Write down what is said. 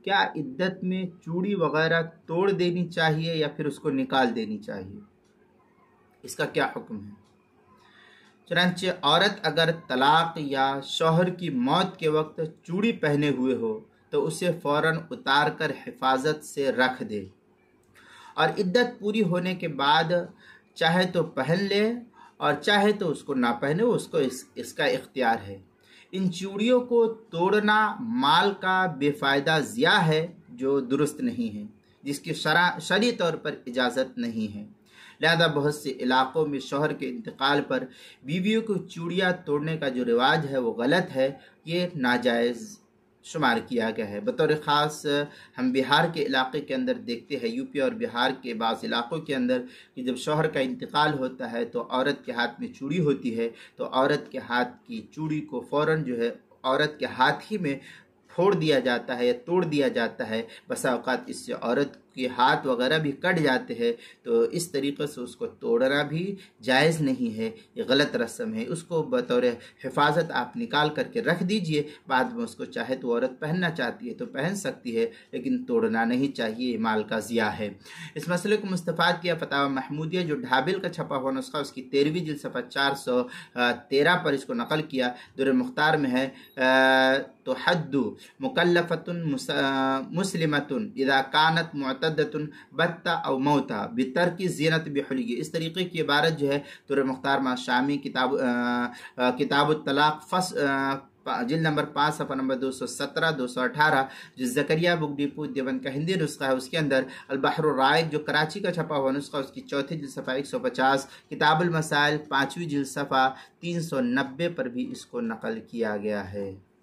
क्या इद्दत में चूड़ी वगैरह तोड़ देनी चाहिए या फिर उसको निकाल देनी चाहिए, इसका क्या हुक्म है? चुनांचे औरत अगर तलाक या शौहर की मौत के वक्त चूड़ी पहने हुए हो तो उसे फौरन उतार कर हिफाजत से रख दे और इद्दत पूरी होने के बाद चाहे तो पहन ले और चाहे तो उसको ना पहने, उसको इसका इख्तियार है। इन चूड़ियों को तोड़ना माल का बेफायदा ज़िया है जो दुरुस्त नहीं है, जिसकी शरई तौर पर इजाज़त नहीं है। लिहाजा बहुत से इलाक़ों में शौहर के इंतकाल पर बीवियों को चूड़ियाँ तोड़ने का जो रिवाज है वो गलत है, ये नाजायज़ शुमार किया गया है। बतौर ख़ास हम बिहार के इलाके के अंदर देखते हैं, यूपी और बिहार के बाज़ इलाक़ों के अंदर, कि जब शौहर का इंतकाल होता है तो औरत के हाथ में चूड़ी होती है, तो औरत के हाथ की चूड़ी को फ़ौरन जो है औरत के हाथ ही में फोड़ दिया जाता है या तोड़ दिया जाता है। बसा औक़ात इससे औरत के हाथ वगैरह भी कट जाते हैं, तो इस तरीक़े से उसको तोड़ना भी जायज़ नहीं है, ये गलत रस्म है। उसको बतौर हिफाजत आप निकाल करके रख दीजिए, बाद में उसको चाहे तो औरत पहनना चाहती है तो पहन सकती है, लेकिन तोड़ना नहीं चाहिए, माल का ज़िया है। इस मसले को मुस्तफ़ाद किया फतावा महमूदिया जो ढाबिल का छपा हुआ नुस्खा, उसकी 13वीं जिल्द सफ़ा 413 पर इसको नकल किया। दुर मुख्तार में है तो हद्दु मुकल्लफ़तुन मुस्लिमतुन इज़ा कानत मुअतद्दतुन बत्ता और मौता बितर्की ज़ीनत बिहुलिय्य। इस तरीके की इबारत जो है दुर मुख्तार मा शामी किताबुत तलाक़ जिल्द नंबर 5 सफ़ा नंबर 217 218 जो ज़करिया बुक डिपो देवबंद का हिंदी नुस्खा है, उसके अंदर अल बहरुर राइक जो कराची का छपा हुआ नुस्खा, उसकी 4थी जिल्द सफ़ा 150, किताबुल मसाइल 5वीं जिल्द सफ़ा 390 पर भी इसको नकल किया गया है।